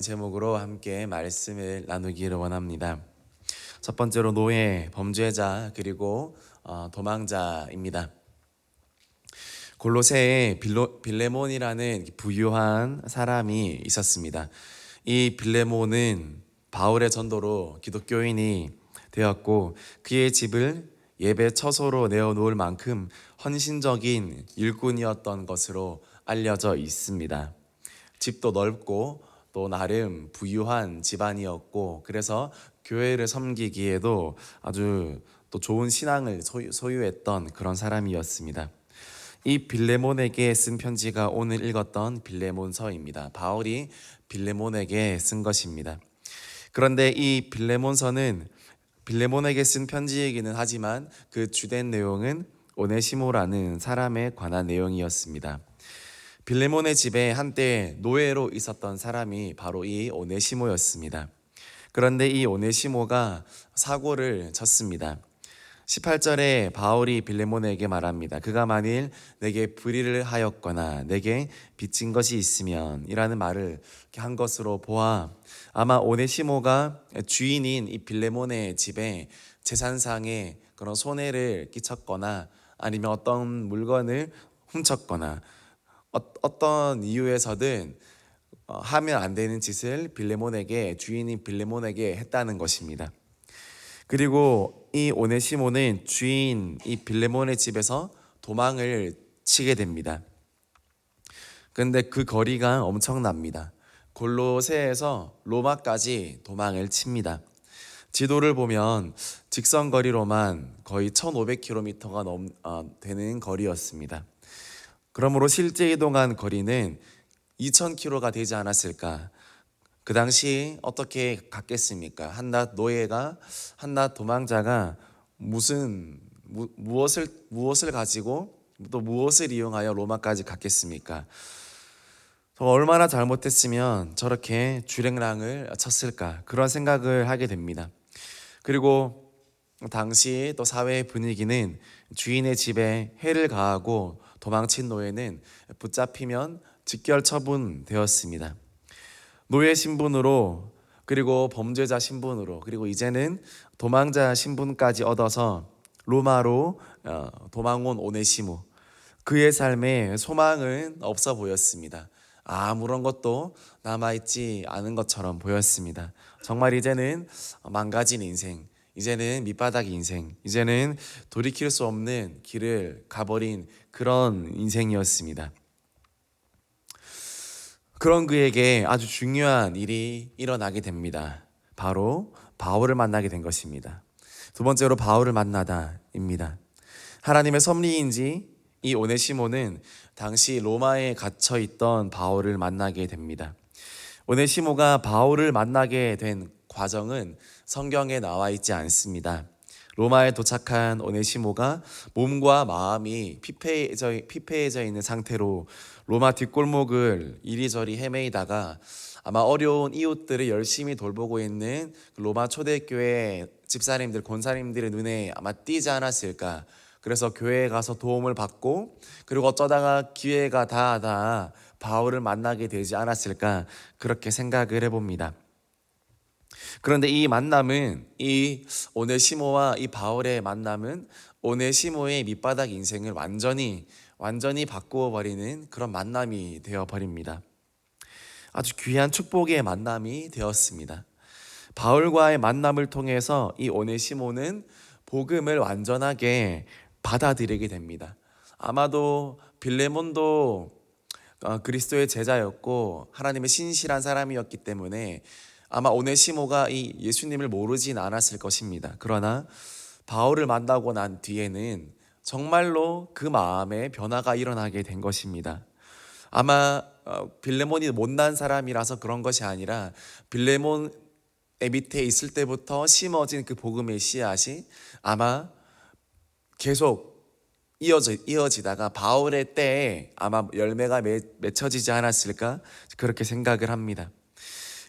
제목으로 함께 말씀을 나누기를 원합니다. 첫 번째로 노예, 범죄자, 그리고 도망자입니다. 골로새에 빌레몬이라는 부유한 사람이 있었습니다. 이 빌레몬은 바울의 전도로 기독교인이 되었고 그의 집을 예배 처소로 내어놓을 만큼 헌신적인 일꾼이었던 것으로 알려져 있습니다. 집도 넓고 또 나름 부유한 집안이었고 그래서 교회를 섬기기에도 아주 또 좋은 신앙을 소유했던 그런 사람이었습니다. 이 빌레몬에게 쓴 편지가 오늘 읽었던 빌레몬서입니다. 바울이 빌레몬에게 쓴 것입니다. 그런데 이 빌레몬서는 빌레몬에게 쓴 편지이기는 하지만 그 주된 내용은 오네시모라는 사람에 관한 내용이었습니다. 빌레몬의 집에 한때 노예로 있었던 사람이 바로 이 오네시모였습니다. 그런데 이 오네시모가 사고를 쳤습니다. 18절에 바울이 빌레몬에게 말합니다. 그가 만일 내게 불의를 하였거나 내게 빚진 것이 있으면 이라는 말을 한 것으로 보아 아마 오네시모가 주인인 이 빌레몬의 집에 재산상의 그런 손해를 끼쳤거나 아니면 어떤 물건을 훔쳤거나 어떤 이유에서든 하면 안 되는 짓을 주인인 빌레몬에게 했다는 것입니다. 그리고 이 오네시모는 주인 이 빌레몬의 집에서 도망을 치게 됩니다. 그런데 그 거리가 엄청납니다. 골로새에서 로마까지 도망을 칩니다. 지도를 보면 직선 거리로만 거의 1500km가 되는 거리였습니다. 그러므로 실제 이동한 거리는 2000km가 되지 않았을까? 그 당시 어떻게 갔겠습니까? 한낱 노예가, 한낱 도망자가 무엇을 가지고 또 무엇을 이용하여 로마까지 갔겠습니까? 얼마나 잘못했으면 저렇게 주랭랑을 쳤을까? 그런 생각을 하게 됩니다. 그리고 당시 또 사회의 분위기는 주인의 집에 해를 가하고 도망친 노예는 붙잡히면 직결 처분되었습니다. 노예 신분으로 그리고 범죄자 신분으로 그리고 이제는 도망자 신분까지 얻어서 로마로 도망 온 오네시모, 그의 삶에 소망은 없어 보였습니다. 아무런 것도 남아있지 않은 것처럼 보였습니다. 정말 이제는 망가진 인생, 이제는 밑바닥 인생, 이제는 돌이킬 수 없는 길을 가버린 그런 인생이었습니다. 그런 그에게 아주 중요한 일이 일어나게 됩니다. 바로 바울을 만나게 된 것입니다. 두 번째로 바울을 만나다입니다. 하나님의 섭리인지 이 오네시모는 당시 로마에 갇혀 있던 바울을 만나게 됩니다. 오네시모가 바울을 만나게 된 과정은 성경에 나와 있지 않습니다. 로마에 도착한 오네시모가 몸과 마음이 피폐해져 있는 상태로 로마 뒷골목을 이리저리 헤매이다가 아마 어려운 이웃들을 열심히 돌보고 있는 로마 초대교회 집사님들, 권사님들의 눈에 아마 띄지 않았을까. 그래서 교회에 가서 도움을 받고 그리고 어쩌다가 기회가 닿아 바울을 만나게 되지 않았을까, 그렇게 생각을 해봅니다. 그런데 이 오네시모와 이 바울의 만남은 오네시모의 밑바닥 인생을 완전히 바꾸어 버리는 그런 만남이 되어 버립니다. 아주 귀한 축복의 만남이 되었습니다. 바울과의 만남을 통해서 이 오네시모는 복음을 완전하게 받아들이게 됩니다. 아마도 빌레몬도 그리스도의 제자였고 하나님의 신실한 사람이었기 때문에 아마 오네시모가 이 예수님을 모르진 않았을 것입니다. 그러나 바울을 만나고 난 뒤에는 정말로 그 마음에 변화가 일어나게 된 것입니다. 아마 빌레몬이 못난 사람이라서 그런 것이 아니라 빌레몬의 밑에 있을 때부터 심어진 그 복음의 씨앗이 아마 계속 이어지다가 바울의 때에 아마 열매가 맺혀지지 않았을까, 그렇게 생각을 합니다.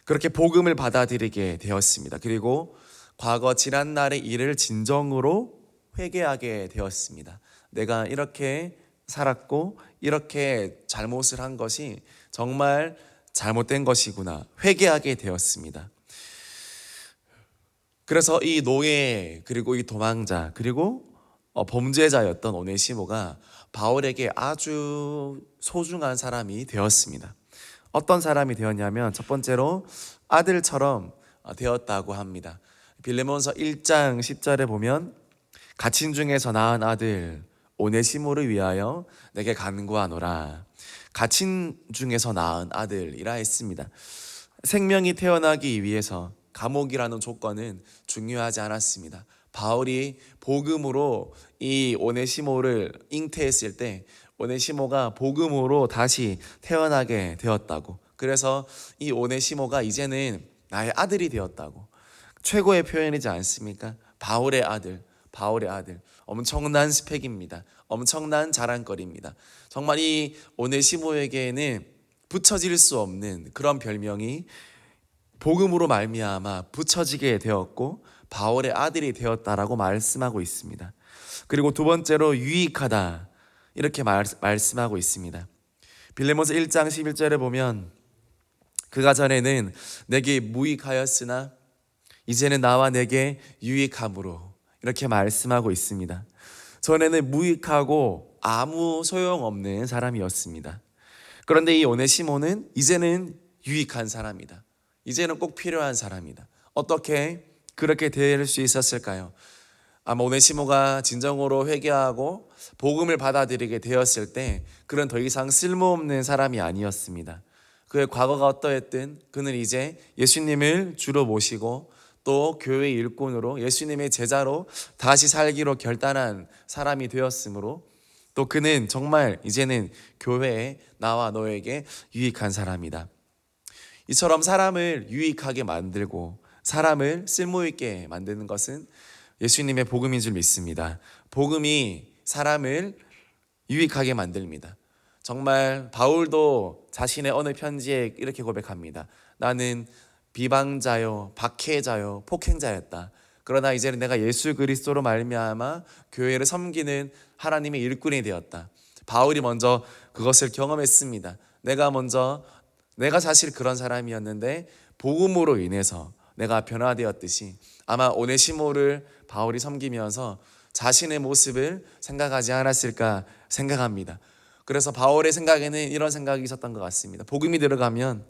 그렇게 복음을 받아들이게 되었습니다. 그리고 과거 지난날의 일을 진정으로 회개하게 되었습니다. 내가 이렇게 살았고 이렇게 잘못을 한 것이 정말 잘못된 것이구나 회개하게 되었습니다. 그래서 이 노예 그리고 이 도망자 그리고 범죄자였던 오네시모가 바울에게 아주 소중한 사람이 되었습니다. 어떤 사람이 되었냐면 첫 번째로 아들처럼 되었다고 합니다. 빌레몬서 1장 10절에 보면 갇힌 중에서 낳은 아들 오네시모를 위하여 내게 간구하노라. 갇힌 중에서 낳은 아들이라 했습니다. 생명이 태어나기 위해서 감옥이라는 조건은 중요하지 않았습니다. 바울이 복음으로 이 오네시모를 잉태했을 때 오네시모가 복음으로 다시 태어나게 되었다고. 그래서 이 오네시모가 이제는 나의 아들이 되었다고. 최고의 표현이지 않습니까? 바울의 아들. 엄청난 스펙입니다. 엄청난 자랑거리입니다. 정말 이 오네시모에게는 붙여질 수 없는 그런 별명이 복음으로 말미암아 붙여지게 되었고 바울의 아들이 되었다라고 말씀하고 있습니다. 그리고 두 번째로 유익하다 이렇게 말씀하고 있습니다. 빌레몬서 1장 11절에 보면 그가 전에는 내게 무익하였으나 이제는 나와 내게 유익함으로 이렇게 말씀하고 있습니다. 전에는 무익하고 아무 소용없는 사람이었습니다. 그런데 이 오네시모는 이제는 유익한 사람이다. 이제는 꼭 필요한 사람이다. 어떻게 그렇게 될 수 있었을까요? 아마 오네시모가 진정으로 회개하고 복음을 받아들이게 되었을 때 그는 더 이상 쓸모없는 사람이 아니었습니다. 그의 과거가 어떠했든 그는 이제 예수님을 주로 모시고 또 교회의 일꾼으로 예수님의 제자로 다시 살기로 결단한 사람이 되었으므로 또 그는 정말 이제는 교회에 나와 너에게 유익한 사람이다. 이처럼 사람을 유익하게 만들고 사람을 쓸모있게 만드는 것은 예수님의 복음인 줄 믿습니다. 복음이 사람을 유익하게 만듭니다. 정말 바울도 자신의 어느 편지에 이렇게 고백합니다. 나는 비방자요, 박해자요, 폭행자였다. 그러나 이제는 내가 예수 그리스도로 말미암아 교회를 섬기는 하나님의 일꾼이 되었다. 바울이 먼저 그것을 경험했습니다. 내가 사실 그런 사람이었는데 복음으로 인해서 내가 변화되었듯이 아마 오네시모를 바울이 섬기면서 자신의 모습을 생각하지 않았을까 생각합니다. 그래서 바울의 생각에는 이런 생각이 있었던 것 같습니다. 복음이 들어가면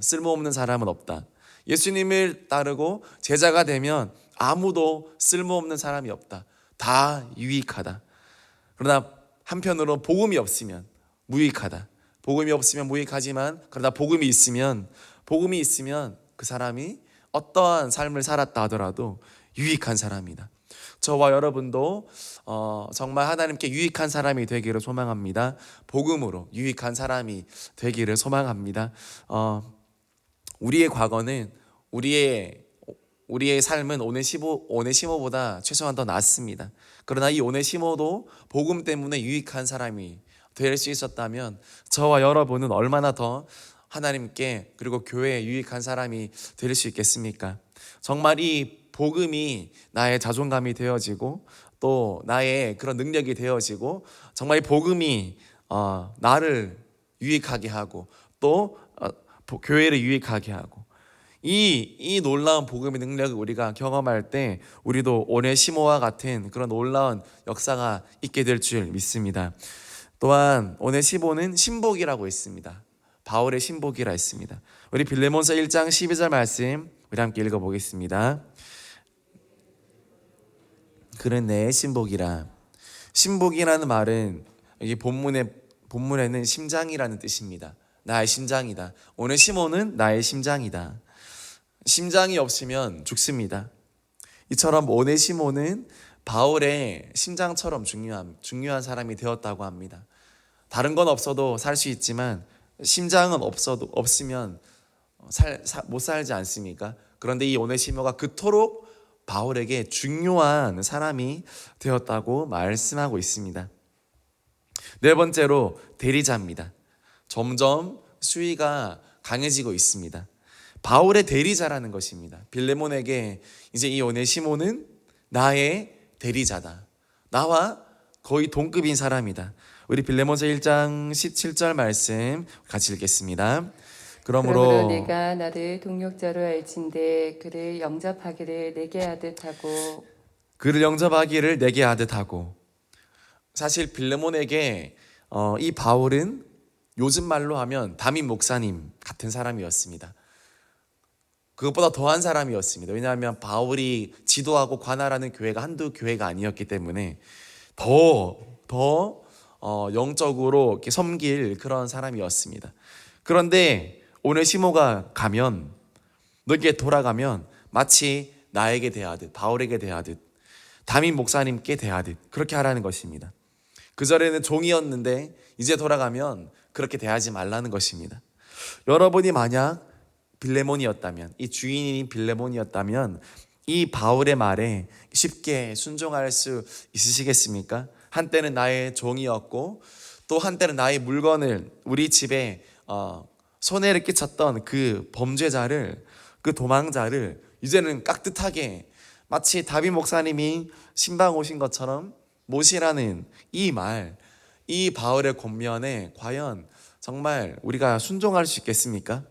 쓸모없는 사람은 없다. 예수님을 따르고 제자가 되면 아무도 쓸모없는 사람이 없다. 다 유익하다. 그러나 한편으로 복음이 없으면 무익하다. 복음이 없으면 무익하지만 그러나 복음이 있으면 그 사람이 어떠한 삶을 살았다 하더라도 유익한 사람이다. 저와 여러분도 정말 하나님께 유익한 사람이 되기를 소망합니다. 복음으로 유익한 사람이 되기를 소망합니다. 우리의 과거는 우리의 삶은 오네시모보다 최소한 더 낫습니다. 그러나 이 오네시모도 복음 때문에 유익한 사람이 될 수 있었다면 저와 여러분은 얼마나 더 하나님께 그리고 교회에 유익한 사람이 될 수 있겠습니까? 정말 이 복음이 나의 자존감이 되어지고 또 나의 그런 능력이 되어지고 정말 이 복음이 나를 유익하게 하고 또 교회를 유익하게 하고 이 놀라운 복음의 능력을 우리가 경험할 때 우리도 오네시모와 같은 그런 놀라운 역사가 있게 될 줄 믿습니다. 또한 오네시모는 신복이라고 했습니다. 바울의 신복이라 했습니다. 우리 빌레몬서 1장 12절 말씀 우리 함께 읽어보겠습니다. 그는 내 신복이라. 신복이라는 말은 여기 본문에는 심장이라는 뜻입니다. 나의 심장이다. 오네시모는 나의 심장이다. 심장이 없으면 죽습니다. 이처럼 오네시모는 바울의 심장처럼 중요한 사람이 되었다고 합니다. 다른 건 없어도 살 수 있지만 심장은 없으면 못 살지 않습니까? 그런데 이 오네시모가 그토록 바울에게 중요한 사람이 되었다고 말씀하고 있습니다. 네 번째로 대리자입니다. 점점 수위가 강해지고 있습니다. 바울의 대리자라는 것입니다. 빌레몬에게 이제 이 오네시모는 나의 대리자다. 나와 거의 동급인 사람이다. 우리 빌레몬서 1장 17절 말씀 같이 읽겠습니다. 그러므로 내가 나를 동력자로 알진대 그를 영접하기를 내게 하듯 하고 사실 빌레몬에게 이 바울은 요즘 말로 하면 담임 목사님 같은 사람이었습니다. 그것보다 더한 사람이었습니다. 왜냐하면 바울이 지도하고 관할하는 교회가 한두 교회가 아니었기 때문에 더 영적으로 이렇게 섬길 그런 사람이었습니다. 그런데 오네시모가 가면, 너에게 돌아가면 마치 나에게 대하듯, 바울에게 대하듯, 담임 목사님께 대하듯 그렇게 하라는 것입니다. 그전에는 종이었는데 이제 돌아가면 그렇게 대하지 말라는 것입니다. 여러분이 만약 빌레몬이었다면, 이 주인인 빌레몬이었다면 이 바울의 말에 쉽게 순종할 수 있으시겠습니까? 한때는 나의 종이었고 또 한때는 나의 물건을 우리 집에 손해를 끼쳤던 그 범죄자를, 그 도망자를 이제는 깍듯하게 마치 다윗 목사님이 신방 오신 것처럼 모시라는 이 말, 이 바울의 권면에 과연 정말 우리가 순종할 수 있겠습니까?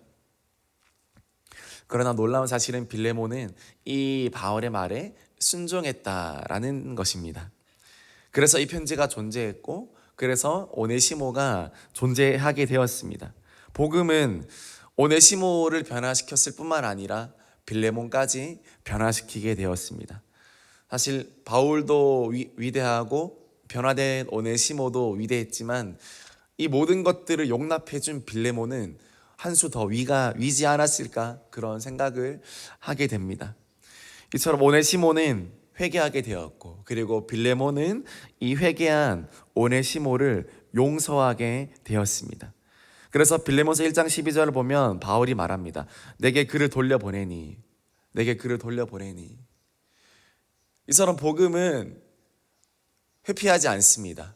그러나 놀라운 사실은 빌레몬은 이 바울의 말에 순종했다라는 것입니다. 그래서 이 편지가 존재했고, 그래서 오네시모가 존재하게 되었습니다. 복음은 오네시모를 변화시켰을 뿐만 아니라 빌레몬까지 변화시키게 되었습니다. 사실 바울도 위대하고 변화된 오네시모도 위대했지만 이 모든 것들을 용납해준 빌레몬은 한 수 더 위지 않았을까, 그런 생각을 하게 됩니다. 이처럼 오네시모는 회개하게 되었고, 그리고 빌레몬은 이 회개한 오네시모를 용서하게 되었습니다. 그래서 빌레몬서 1장 12절을 보면 바울이 말합니다. 내게 그를 돌려보내니. 이처럼 복음은 회피하지 않습니다.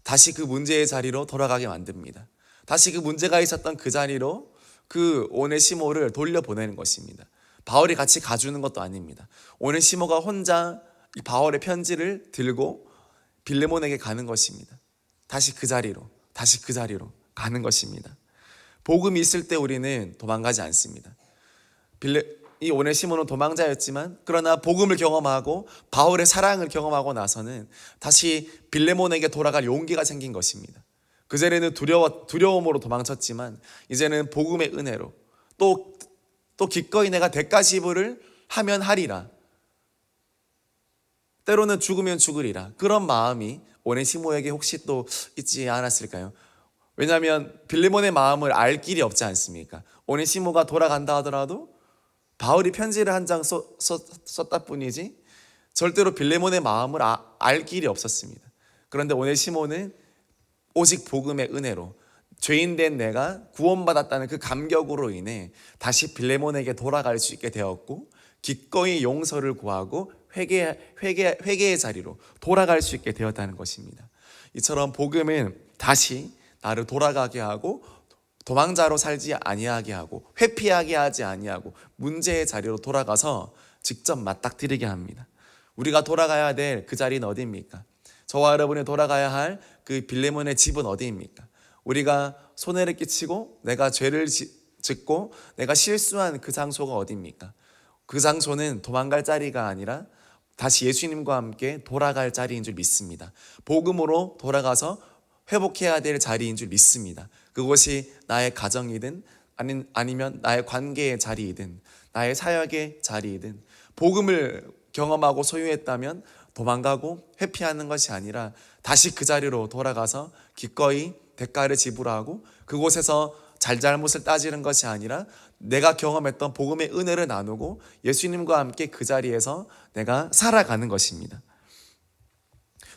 다시 그 문제의 자리로 돌아가게 만듭니다. 다시 그 문제가 있었던 그 자리로 그 오네시모를 돌려보내는 것입니다. 바울이 같이 가주는 것도 아닙니다. 오네시모가 혼자 이 바울의 편지를 들고 빌레몬에게 가는 것입니다. 다시 그 자리로 가는 것입니다. 복음이 있을 때 우리는 도망가지 않습니다. 이 오네시모는 도망자였지만 그러나 복음을 경험하고 바울의 사랑을 경험하고 나서는 다시 빌레몬에게 돌아갈 용기가 생긴 것입니다. 그전에는 두려움으로 도망쳤지만 이제는 복음의 은혜로 또 기꺼이 내가 대가 지불을 하면 하리라, 때로는 죽으면 죽으리라, 그런 마음이 오네시모에게 혹시 또 있지 않았을까요? 왜냐하면 빌레몬의 마음을 알 길이 없지 않습니까? 오네시모가 돌아간다 하더라도 바울이 편지를 한 장 썼다 뿐이지 절대로 빌레몬의 마음을 알 길이 없었습니다. 그런데 오네시모는 오직 복음의 은혜로 죄인된 내가 구원받았다는 그 감격으로 인해 다시 빌레몬에게 돌아갈 수 있게 되었고, 기꺼이 용서를 구하고 회개의 자리로 돌아갈 수 있게 되었다는 것입니다. 이처럼 복음은 다시 나를 돌아가게 하고 도망자로 살지 아니하게 하고 회피하게 하지 아니하고 문제의 자리로 돌아가서 직접 맞닥뜨리게 합니다. 우리가 돌아가야 될 그 자리는 어디입니까? 저와 여러분이 돌아가야 할 그 빌레몬의 집은 어디입니까? 우리가 손해를 끼치고 내가 죄를 짓고 내가 실수한 그 장소가 어디입니까? 그 장소는 도망갈 자리가 아니라 다시 예수님과 함께 돌아갈 자리인 줄 믿습니다. 복음으로 돌아가서 회복해야 될 자리인 줄 믿습니다. 그것이 나의 가정이든 아니면 나의 관계의 자리이든 나의 사역의 자리이든 복음을 경험하고 소유했다면 도망가고 회피하는 것이 아니라 다시 그 자리로 돌아가서 기꺼이 대가를 지불하고 그곳에서 잘잘못을 따지는 것이 아니라 내가 경험했던 복음의 은혜를 나누고 예수님과 함께 그 자리에서 내가 살아가는 것입니다.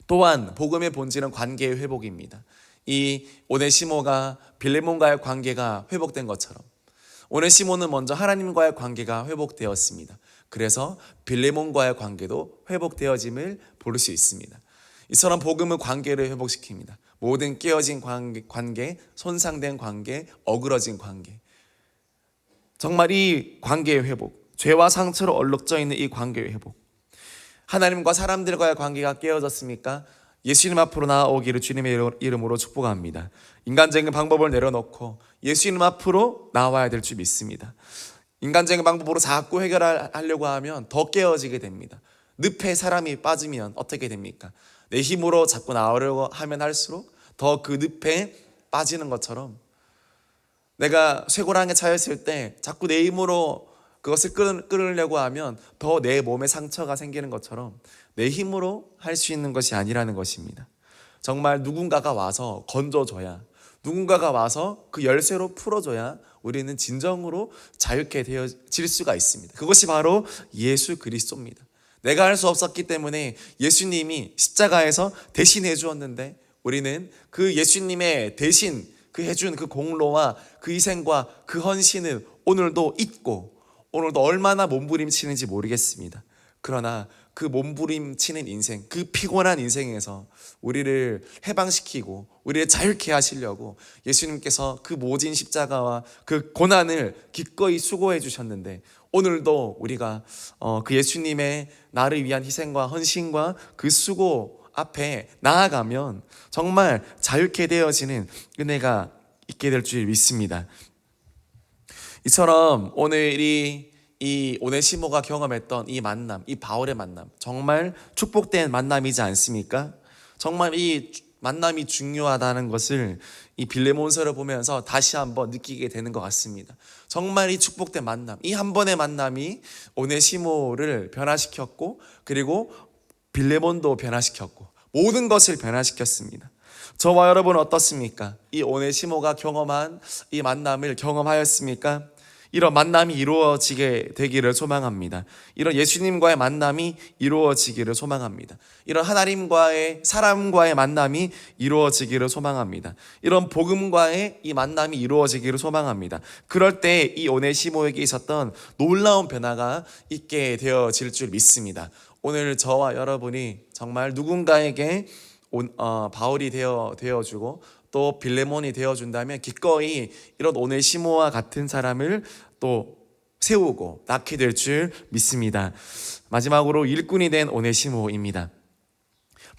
또한 복음의 본질은 관계의 회복입니다. 이 오네시모가 빌레몬과의 관계가 회복된 것처럼 오네시모는 먼저 하나님과의 관계가 회복되었습니다. 그래서 빌레몬과의 관계도 회복되어짐을 볼 수 있습니다. 이처럼 복음은 관계를 회복시킵니다. 모든 깨어진 관계, 손상된 관계, 어그러진 관계, 정말 이 관계의 회복, 죄와 상처로 얼룩져 있는 이 관계의 회복, 하나님과 사람들과의 관계가 깨어졌습니까? 예수님 앞으로 나아오기를 주님의 이름으로 축복합니다. 인간적인 방법을 내려놓고 예수님 앞으로 나와야 될 줄 믿습니다. 인간적인 방법으로 자꾸 해결하려고 하면 더 깨어지게 됩니다. 늪에 사람이 빠지면 어떻게 됩니까? 내 힘으로 자꾸 나오려고 하면 할수록 더 그 늪에 빠지는 것처럼, 내가 쇠고랑에 차였을 때 자꾸 내 힘으로 그것을 끊으려고 하면 더 내 몸에 상처가 생기는 것처럼 내 힘으로 할 수 있는 것이 아니라는 것입니다. 정말 누군가가 와서 건져줘야, 누군가가 와서 그 열쇠로 풀어줘야 우리는 진정으로 자유케 되어질 수가 있습니다. 그것이 바로 예수 그리스도입니다. 내가 할 수 없었기 때문에 예수님이 십자가에서 대신해 주었는데, 우리는 그 예수님의 대신 그 해준 그 공로와 그 희생과 그 헌신을 오늘도 잊고, 오늘도 얼마나 몸부림치는지 모르겠습니다. 그러나 그 몸부림치는 인생, 그 피곤한 인생에서 우리를 해방시키고 우리를 자유케 하시려고 예수님께서 그 모진 십자가와 그 고난을 기꺼이 수고해 주셨는데, 오늘도 우리가 그 예수님의 나를 위한 희생과 헌신과 그 수고 앞에 나아가면 정말 자유케 되어지는 은혜가 있게 될 줄 믿습니다. 이처럼 오늘이 이 오네시모가 경험했던 이 만남, 이 바울의 만남, 정말 축복된 만남이지 않습니까? 정말 이 만남이 중요하다는 것을 이 빌레몬서를 보면서 다시 한번 느끼게 되는 것 같습니다. 정말 이 축복된 만남, 이 한 번의 만남이 오네시모를 변화시켰고, 그리고 빌레몬도 변화시켰고, 모든 것을 변화시켰습니다. 저와 여러분은 어떻습니까? 이 오네시모가 경험한 이 만남을 경험하였습니까? 이런 만남이 이루어지게 되기를 소망합니다. 이런 예수님과의 만남이 이루어지기를 소망합니다. 이런 하나님과의, 사람과의 만남이 이루어지기를 소망합니다. 이런 복음과의 이 만남이 이루어지기를 소망합니다. 그럴 때 이 오네시모에게 있었던 놀라운 변화가 있게 되어질 줄 믿습니다. 오늘 저와 여러분이 정말 누군가에게 바울이 되어주고 또 빌레몬이 되어준다면 기꺼이 이런 오네시모와 같은 사람을 또 세우고 낳게 될 줄 믿습니다. 마지막으로 일꾼이 된 오네시모입니다.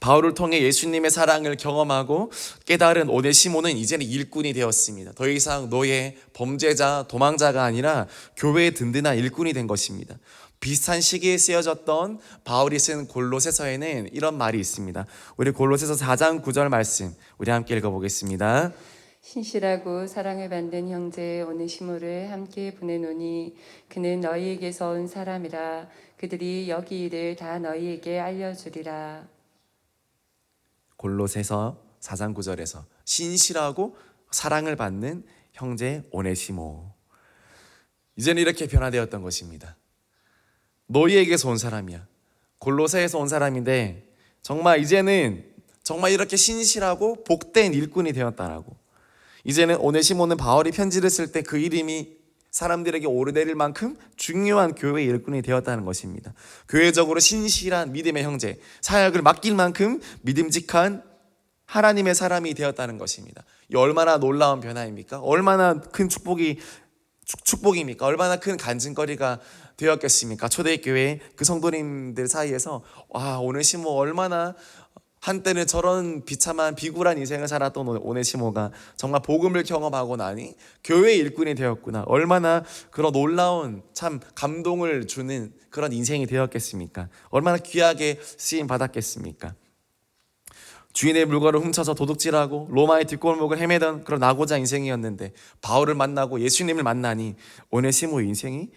바울을 통해 예수님의 사랑을 경험하고 깨달은 오네시모는 이제는 일꾼이 되었습니다. 더 이상 노예, 범죄자, 도망자가 아니라 교회의 든든한 일꾼이 된 것입니다. 비슷한 시기에 쓰여졌던 바울이 쓴 골로새서에는 이런 말이 있습니다. 우리 골로새서 4장 9절 말씀 우리 함께 읽어보겠습니다. 신실하고 사랑을 받는 형제 오네시모를 함께 보내노니 그는 너희에게서 온 사람이라. 그들이 여기 일을 다 너희에게 알려주리라. 골로새서 4장 9절에서 신실하고 사랑을 받는 형제 오네시모, 이제는 이렇게 변화되었던 것입니다. 너희에게서 온 사람이야. 골로새에서 온 사람인데 정말 이제는 정말 이렇게 신실하고 복된 일꾼이 되었다라고. 이제는 오네시모는 바울이 편지를 쓸 때 그 이름이 사람들에게 오르내릴 만큼 중요한 교회의 일꾼이 되었다는 것입니다. 교회적으로 신실한 믿음의 형제, 사역을 맡길 만큼 믿음직한 하나님의 사람이 되었다는 것입니다. 이 얼마나 놀라운 변화입니까? 얼마나 큰 축복입니까? 얼마나 큰 간증거리가 되었겠습니까? 초대교회 그 성도님들 사이에서 와, 오네시모 얼마나 한때는 저런 비참한 비굴한 인생을 살았던 오네시모가 정말 복음을 경험하고 나니 교회의 일꾼이 되었구나. 얼마나 그런 놀라운 참 감동을 주는 그런 인생이 되었겠습니까? 얼마나 귀하게 쓰임 받았겠습니까? 주인의 물건을 훔쳐서 도둑질하고 로마의 뒷골목을 헤매던 그런 낙오자 인생이었는데 바울을 만나고 예수님을 만나니 오네시모의 인생이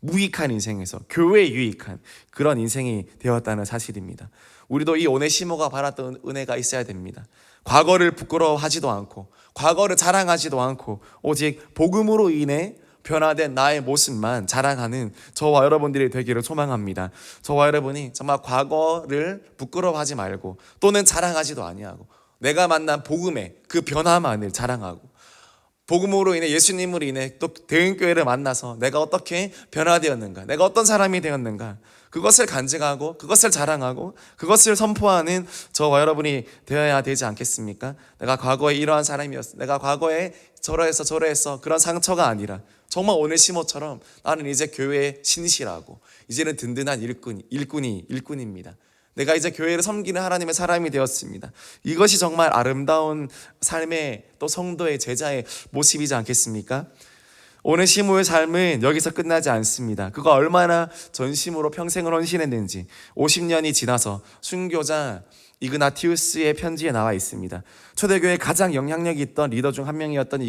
무익한 인생에서 교회에 유익한 그런 인생이 되었다는 사실입니다. 우리도 이 오네시모가 받았던 은혜가 있어야 됩니다. 과거를 부끄러워하지도 않고 과거를 자랑하지도 않고 오직 복음으로 인해 변화된 나의 모습만 자랑하는 저와 여러분들이 되기를 소망합니다. 저와 여러분이 정말 과거를 부끄러워하지 말고 또는 자랑하지도 아니하고 내가 만난 복음의 그 변화만을 자랑하고 복음으로 인해 예수님으로 인해 또 대응교회를 만나서 내가 어떻게 변화되었는가, 내가 어떤 사람이 되었는가, 그것을 간증하고 그것을 자랑하고 그것을 선포하는 저와 여러분이 되어야 되지 않겠습니까? 내가 과거에 이러한 사람이었어, 내가 과거에 저러했어 그런 상처가 아니라 정말 오네시모처럼 나는 이제 교회에 신실하고 이제는 든든한 일꾼입니다. 내가 이제 교회를 섬기는 하나님의 사람이 되었습니다. 이것이 정말 아름다운 삶의 또 성도의 제자의 모습이지 않겠습니까? 오네시모의 삶은 여기서 끝나지 않습니다. 그가 얼마나 전심으로 평생을 헌신했는지 50년이 지나서 순교자 이그나티우스의 편지에 나와 있습니다. 초대교회 가장 영향력이 있던 리더 중 한 명이었던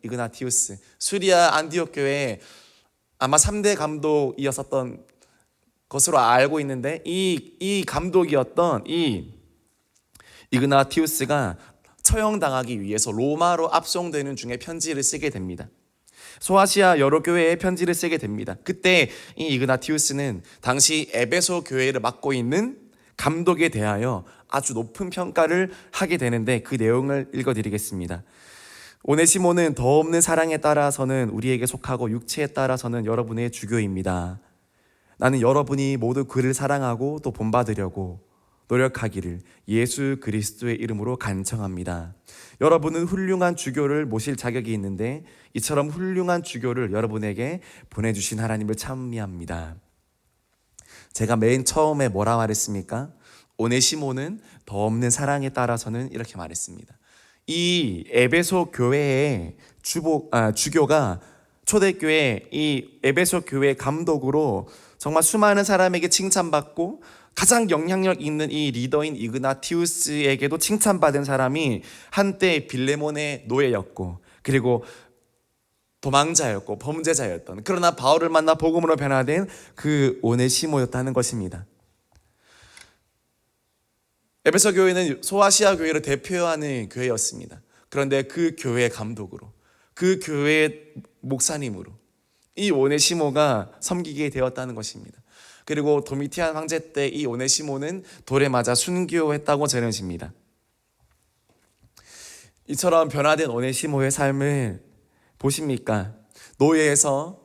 이그나티우스, 수리아 안디옥 교회의 아마 3대 감독이었었던 것으로 알고 있는데, 이 감독이었던 이 이그나티우스가 처형당하기 위해서 로마로 압송되는 중에 편지를 쓰게 됩니다. 소아시아 여러 교회에 편지를 쓰게 됩니다. 그때 이 이그나티우스는 당시 에베소 교회를 맡고 있는 감독에 대하여 아주 높은 평가를 하게 되는데, 그 내용을 읽어드리겠습니다. 오네시모는 더 없는 사랑에 따라서는 우리에게 속하고 육체에 따라서는 여러분의 주교입니다. 나는 여러분이 모두 그를 사랑하고 또 본받으려고 노력하기를 예수 그리스도의 이름으로 간청합니다. 여러분은 훌륭한 주교를 모실 자격이 있는데 이처럼 훌륭한 주교를 여러분에게 보내주신 하나님을 찬미합니다. 제가 맨 처음에 뭐라 말했습니까? 오네시모는 더 없는 사랑에 따라서는 이렇게 말했습니다. 이 에베소 교회의 주교가 초대교회 이 에베소 교회 감독으로 정말 수많은 사람에게 칭찬받고 가장 영향력 있는 이 리더인 이그나티우스에게도 칭찬받은 사람이 한때 빌레몬의 노예였고, 그리고 도망자였고 범죄자였던, 그러나 바울을 만나 복음으로 변화된 그 오네시모였다는 것입니다. 에베소 교회는 소아시아 교회를 대표하는 교회였습니다. 그런데 그 교회 감독으로, 그 교회의 목사님으로 이 오네시모가 섬기게 되었다는 것입니다. 그리고 도미티안 황제 때 이 오네시모는 돌에 맞아 순교했다고 전해집니다. 이처럼 변화된 오네시모의 삶을 보십니까? 노예에서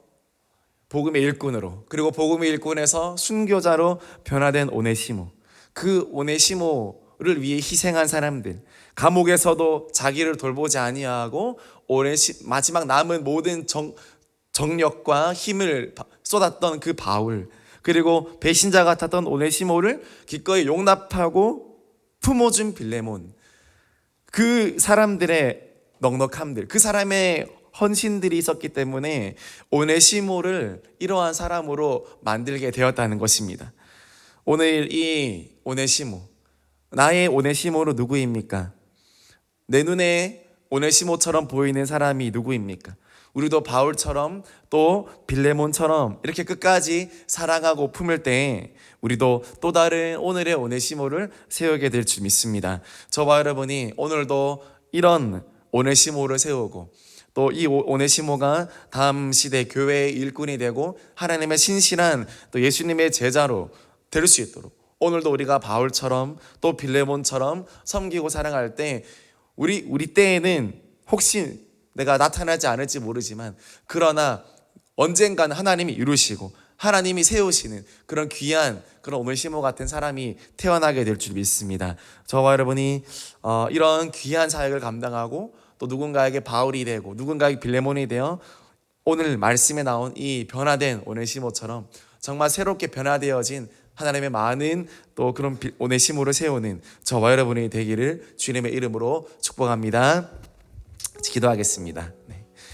복음의 일꾼으로, 그리고 복음의 일꾼에서 순교자로 변화된 오네시모. 그 오네시모를 위해 희생한 사람들, 감옥에서도 자기를 돌보지 아니하고 마지막 남은 모든 정력과 힘을 쏟았던 그 바울, 그리고 배신자 같았던 오네시모를 기꺼이 용납하고 품어준 빌레몬, 그 사람들의 넉넉함들, 그 사람의 헌신들이 있었기 때문에 오네시모를 이러한 사람으로 만들게 되었다는 것입니다. 오늘 이 오네시모, 나의 오네시모로 누구입니까? 내 눈에 오네시모처럼 보이는 사람이 누구입니까? 우리도 바울처럼 또 빌레몬처럼 이렇게 끝까지 사랑하고 품을 때 우리도 또 다른 오늘의 오네시모를 세우게 될 줄 믿습니다. 저와 여러분이 오늘도 이런 오네시모를 세우고, 또 이 오네시모가 다음 시대 교회의 일꾼이 되고 하나님의 신실한 또 예수님의 제자로 될 수 있도록, 오늘도 우리가 바울처럼 또 빌레몬처럼 섬기고 사랑할 때 우리 때에는 혹시 내가 나타나지 않을지 모르지만, 그러나 언젠가는 하나님이 이루시고 하나님이 세우시는 그런 귀한 그런 오네시모 같은 사람이 태어나게 될 줄 믿습니다. 저와 여러분이 이런 귀한 사역을 감당하고 또 누군가에게 바울이 되고 누군가에게 빌레몬이 되어 오늘 말씀에 나온 이 변화된 오네시모처럼 정말 새롭게 변화되어진 하나님의 많은 또 그런 오네시모를 세우는 저와 여러분이 되기를 주님의 이름으로 축복합니다. 기도하겠습니다. 네.